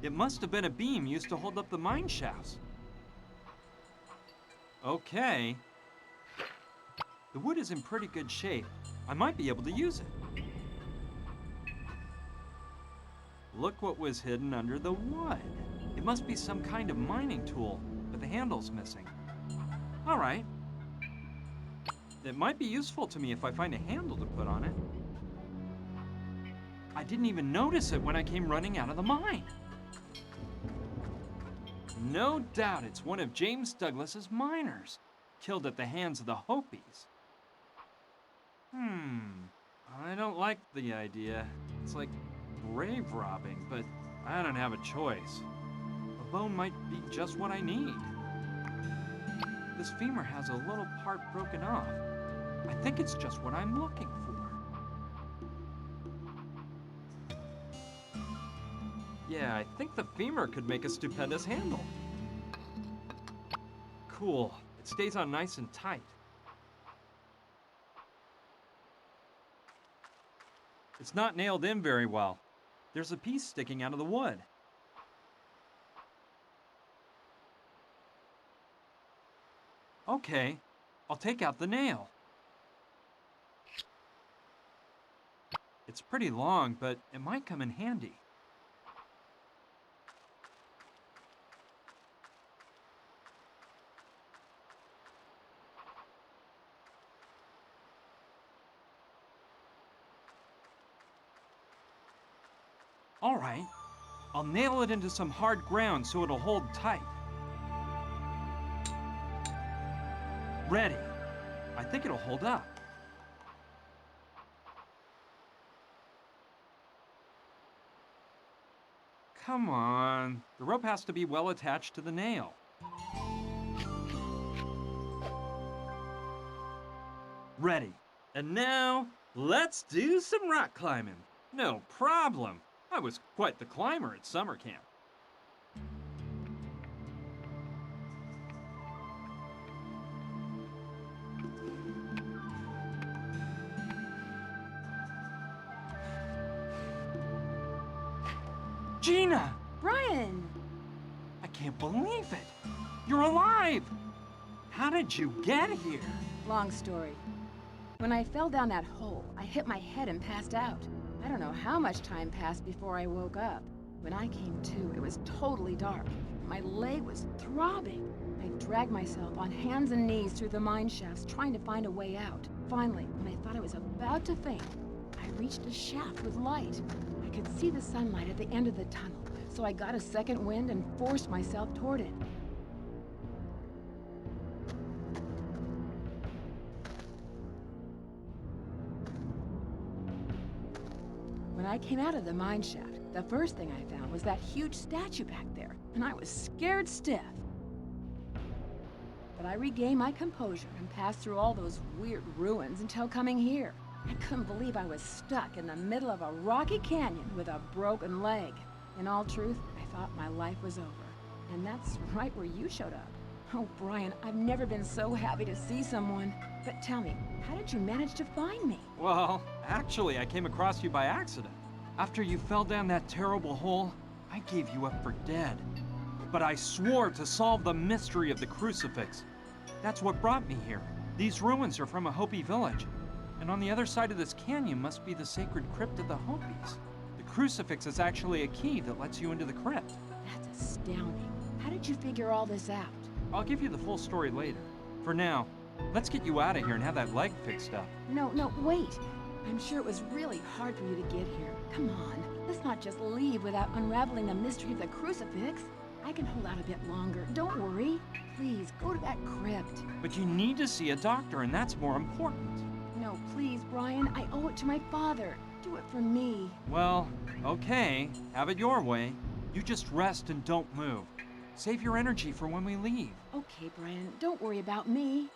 It must have been a beam used to hold up the mine shafts. Okay. The wood is in pretty good shape. I might be able to use it. Look what was hidden under the wood. It must be some kind of mining tool, but the handle's missing. All right. It might be useful to me if I find a handle to put on it. I didn't even notice it when I came running out of the mine. No doubt it's one of James Douglas's miners, killed at the hands of the Hopis. I don't like the idea. It's like grave robbing, but I don't have a choice. A bone might be just what I need. This femur has a little part broken off. I think it's just what I'm looking for. Yeah, I think the femur could make a stupendous handle. Cool. It stays on nice and tight. It's not nailed in very well. There's a piece sticking out of the wood. Okay, I'll take out the nail. It's pretty long, but it might come in handy. All right, I'll nail it into some hard ground so it'll hold tight. Ready. I think it'll hold up. Come on, the rope has to be well attached to the nail. Ready. And now, let's do some rock climbing. No problem. I was quite the climber at summer camp. Gina! Brian! I can't believe it! You're alive! How did you get here? Long story. When I fell down that hole, I hit my head and passed out. I don't know how much time passed before I woke up. When I came to, it was totally dark. My leg was throbbing. I dragged myself on hands and knees through the mine shafts, trying to find a way out. Finally, when I thought I was about to faint, I reached a shaft with light. I could see the sunlight at the end of the tunnel, so I got a second wind and forced myself toward it. When I came out of the mine shaft, the first thing I found was that huge statue back there, and I was scared stiff. But I regained my composure and passed through all those weird ruins until coming here. I couldn't believe I was stuck in the middle of a rocky canyon with a broken leg. In all truth, I thought my life was over. And that's right where you showed up. Oh, Brian, I've never been so happy to see someone. But tell me, how did you manage to find me? Well, actually, I came across you by accident. After you fell down that terrible hole, I gave you up for dead. But I swore to solve the mystery of the crucifix. That's what brought me here. These ruins are from a Hopi village. And on the other side of this canyon must be the sacred crypt of the Hopis. The crucifix is actually a key that lets you into the crypt. That's astounding. How did you figure all this out? I'll give you the full story later. For now, let's get you out of here and have that leg fixed up. No, wait. I'm sure it was really hard for you to get here. Come on, let's not just leave without unraveling the mystery of the crucifix. I can hold out a bit longer. Don't worry. Please, go to that crypt. But you need to see a doctor, and that's more important. No, please, Brian. I owe it to my father. Do it for me. Well, okay. Have it your way. You just rest and don't move. Save your energy for when we leave. Okay, Brian. Don't worry about me.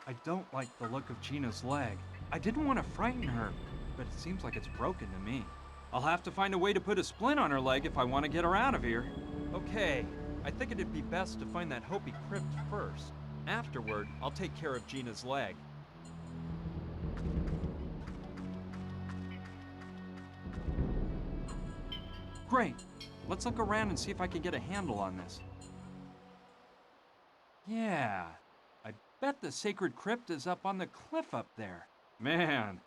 I don't like the look of Gina's leg. I didn't want to frighten her, but it seems like it's broken to me. I'll have to find a way to put a splint on her leg if I want to get her out of here. Okay, I think it'd be best to find that Hopi crypt first. Afterward, I'll take care of Gina's leg. Great. Let's look around and see if I can get a handle on this. Yeah, I bet the sacred crypt is up on the cliff up there. Man,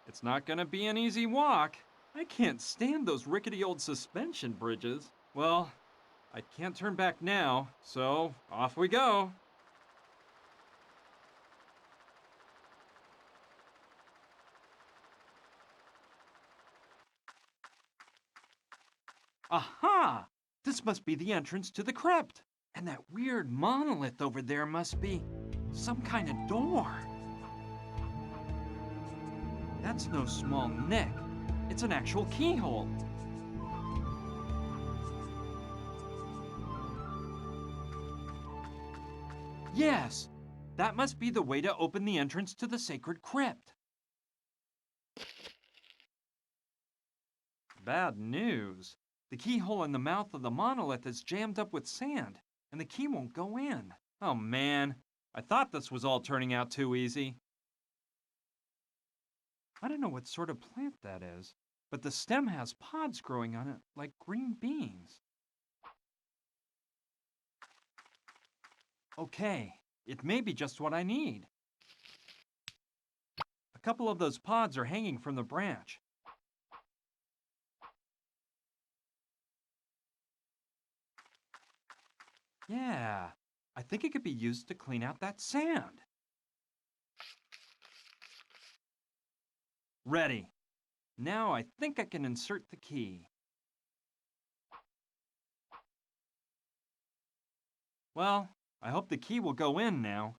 it's not gonna be an easy walk. I can't stand those rickety old suspension bridges. Well, I can't turn back now, so off we go. Aha! This must be the entrance to the crypt. And that weird monolith over there must be some kind of door. That's no small nick. It's an actual keyhole. Yes, that must be the way to open the entrance to the sacred crypt. Bad news. The keyhole in the mouth of the monolith is jammed up with sand, and the key won't go in. Oh man, I thought this was all turning out too easy. I don't know what sort of plant that is, but the stem has pods growing on it like green beans. Okay, it may be just what I need. A couple of those pods are hanging from the branch. Yeah, I think it could be used to clean out that sand. Ready. Now I think I can insert the key. Well, I hope the key will go in now.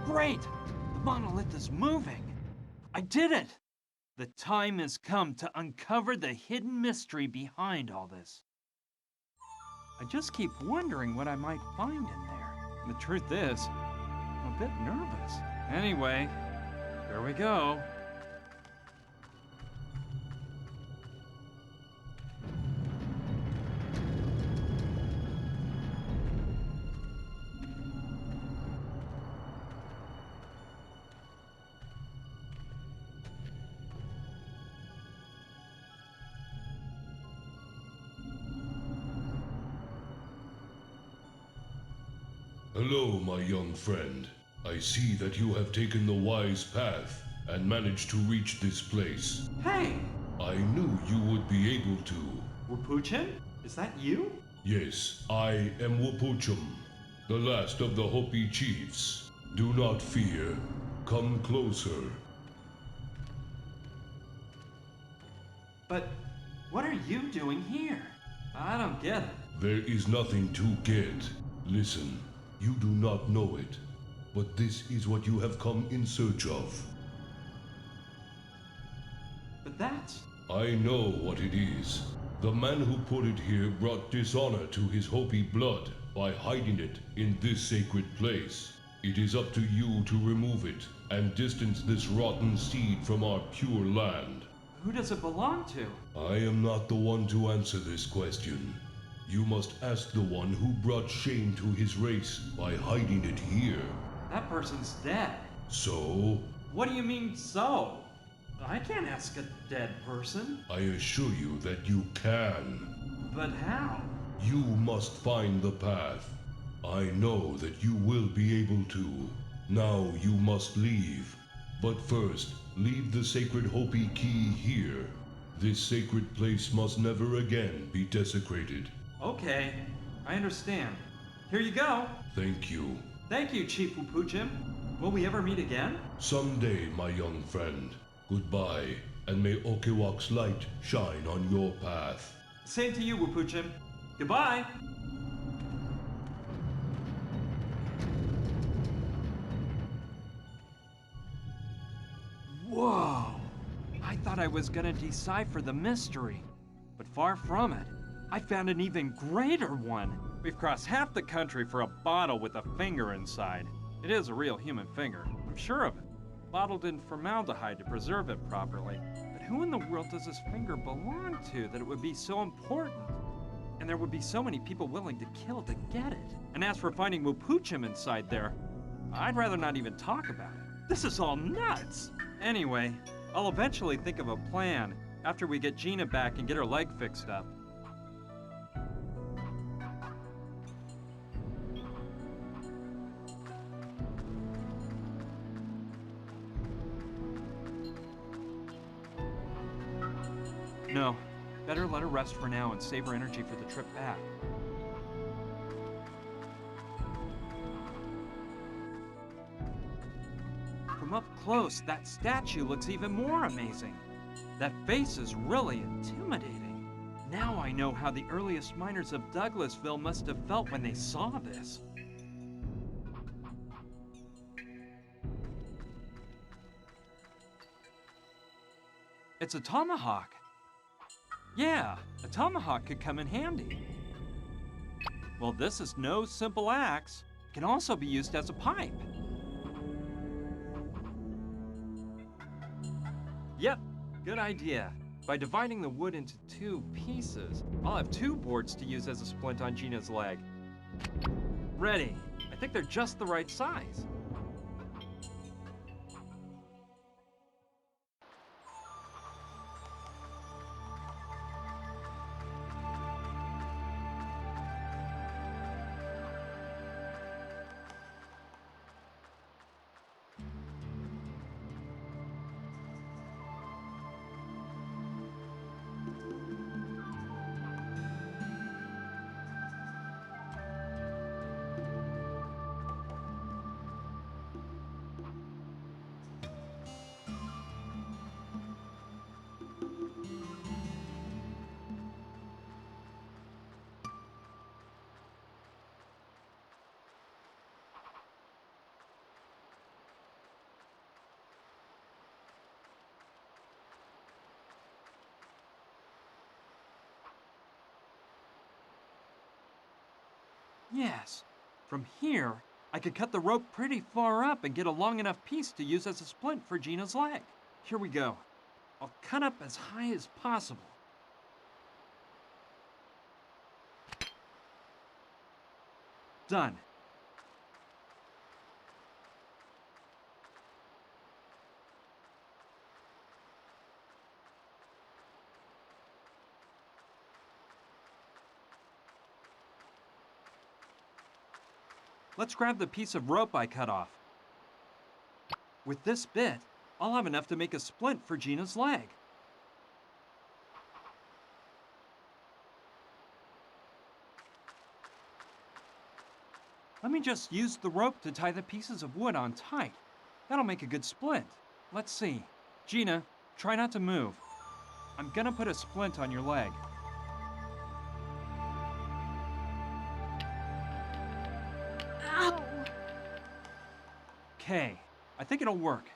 Great! The monolith is moving! I did it! The time has come to uncover the hidden mystery behind all this. I just keep wondering what I might find in there. And the truth is, I'm a bit nervous. Anyway, here we go. Hello, my young friend. I see that you have taken the wise path and managed to reach this place. Hey! I knew you would be able to. Wapuchin? Is that you? Yes, I am Wapuchum, the last of the Hopi chiefs. Do not fear. Come closer. But what are you doing here? I don't get it. There is nothing to get. Listen, you do not know it, but this is what you have come in search of. But that's... I know what it is. The man who put it here brought dishonor to his Hopi blood by hiding it in this sacred place. It is up to you to remove it and distance this rotten seed from our pure land. Who does it belong to? I am not the one to answer this question. You must ask the one who brought shame to his race by hiding it here. That person's dead. So? What do you mean, so? I can't ask a dead person. I assure you that you can. But how? You must find the path. I know that you will be able to. Now you must leave. But first, leave the sacred Hopi key here. This sacred place must never again be desecrated. Okay, I understand. Here you go. Thank you. Thank you, Chief Wapuchim. Will we ever meet again? Someday, my young friend. Goodbye, and may Okiwak's light shine on your path. Same to you, Wapuchim. Goodbye. Whoa! I thought I was gonna decipher the mystery, but far from it. I found an even greater one. We've crossed half the country for a bottle with a finger inside. It is a real human finger, I'm sure of it. Bottled in formaldehyde to preserve it properly. But who in the world does this finger belong to that it would be so important? And there would be so many people willing to kill to get it. And as for finding Wapuchim inside there, I'd rather not even talk about it. This is all nuts! Anyway, I'll eventually think of a plan, After we get Gina back and get her leg fixed up. No, better let her rest for now and save her energy for the trip back. From up close, that statue looks even more amazing. That face is really intimidating. Now I know how the earliest miners of Douglasville must have felt when they saw this. It's a tomahawk. Yeah, a tomahawk could come in handy. Well, this is no simple axe. It can also be used as a pipe. Yep, good idea. By dividing the wood into 2 pieces, I'll have 2 boards to use as a splint on Gina's leg. Ready. I think they're just the right size. Yes. From here, I could cut the rope pretty far up and get a long enough piece to use as a splint for Gina's leg. Here we go. I'll cut up as high as possible. Done. Let's grab the piece of rope I cut off. With this bit, I'll have enough to make a splint for Gina's leg. Let me just use the rope to tie the pieces of wood on tight. That'll make a good splint. Let's see. Gina, try not to move. I'm gonna put a splint on your leg. Ow! Okay, I think it'll work.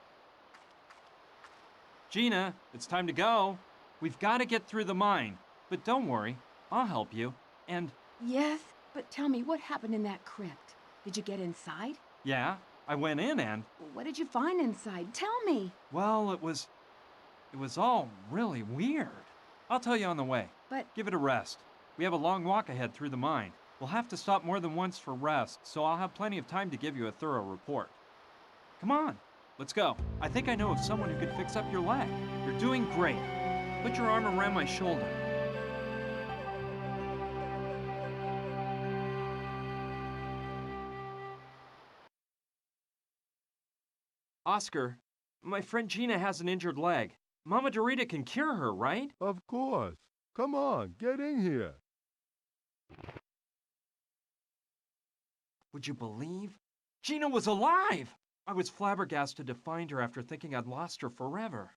Gina, it's time to go. We've got to get through the mine. But don't worry, I'll help you. And, Yes, but tell me, what happened in that crypt? Did you get inside? yeah, I went in and, What did you find inside? Tell me. well, it was all really weird. I'll tell you on the way. But Give it a rest. We have a long walk ahead through the mine. We'll have to stop more than once for rest, so I'll have plenty of time to give you a thorough report. Come on, let's go. I think I know of someone who could fix up your leg. You're doing great. Put your arm around my shoulder. Oscar, my friend Gina has an injured leg. Mama Dorita can cure her, right? Of course. Come on, get in here. Would you believe? Gina was alive! I was flabbergasted to find her after thinking I'd lost her forever.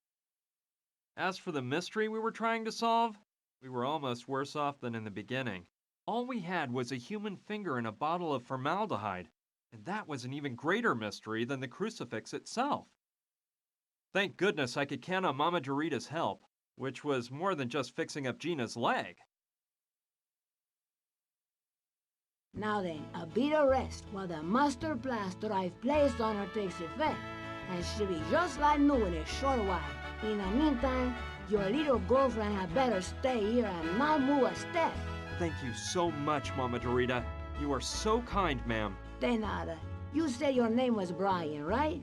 As for the mystery we were trying to solve, we were almost worse off than in the beginning. All we had was a human finger in a bottle of formaldehyde, and that was an even greater mystery than the crucifix itself. Thank goodness I could count on Mama Dorita's help, which was more than just fixing up Gina's leg. Now then, a bit of rest while the master plaster I've placed on her takes effect, and she'll be just like new in a short while. In the meantime, your little girlfriend had better stay here and not move a step. Thank you so much, Mama Dorita. You are so kind, ma'am. De nada. You said your name was Brian, right?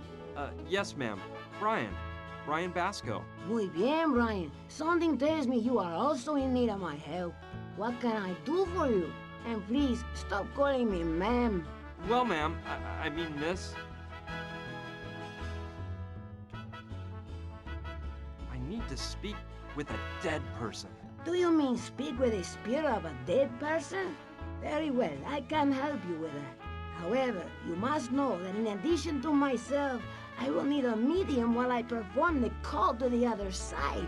Yes, ma'am. Brian. Brian Basco. Muy bien, Brian. Something tells me you are also in need of my help. What can I do for you? And please, stop calling me ma'am. Well, ma'am, I mean miss. I need to speak with a dead person. Do you mean speak with the spirit of a dead person? Very well, I can help you with that. However, you must know that in addition to myself, I will need a medium while I perform the call to the other side.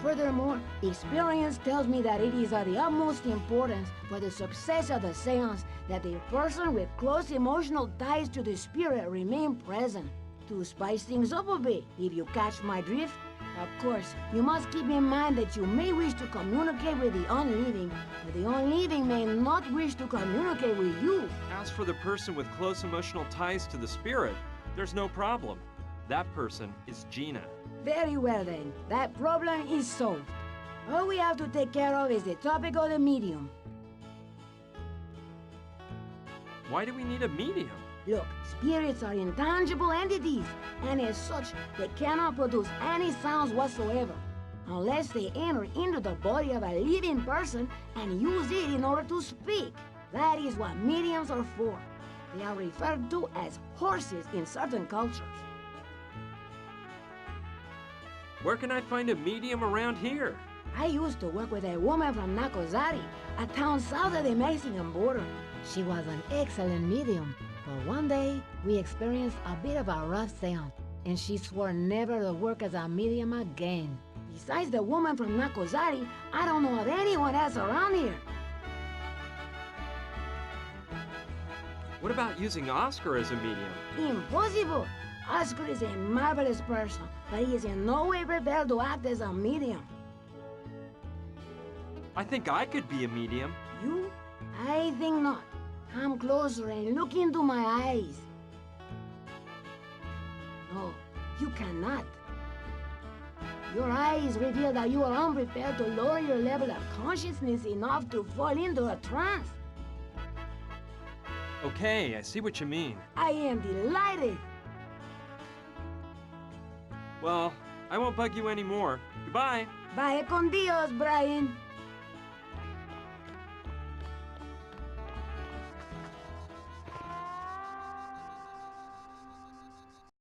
Furthermore, experience tells me that it is of the utmost importance for the success of the seance that the person with close emotional ties to the spirit remain present. To spice things up a bit, if you catch my drift. Of course, you must keep in mind that you may wish to communicate with the unliving, but the unliving may not wish to communicate with you. As for the person with close emotional ties to the spirit, there's no problem. That person is Gina. Very well then, that problem is solved. All we have to take care of is the topic of the medium. Why do we need a medium? Look, spirits are intangible entities, and as such, they cannot produce any sounds whatsoever, unless they enter into the body of a living person and use it in order to speak. That is what mediums are for. They are referred to as horses in certain cultures. Where can I find a medium around here? I used to work with a woman from Nacozari, a town south of the Mexican border. She was an excellent medium. But one day, we experienced a bit of a rough seance, and she swore never to work as a medium again. Besides the woman from Nacozari, I don't know of anyone else around here. What about using Oscar as a medium? Impossible! Oscar is a marvelous person, but he is in no way prepared to act as a medium. I think I could be a medium. You? I think not. Come closer and look into my eyes. No, you cannot. Your eyes reveal that you are unprepared to lower your level of consciousness enough to fall into a trance. Okay, I see what you mean. I am delighted. Well, I won't bug you anymore. Goodbye. Vaya con Dios, Brian.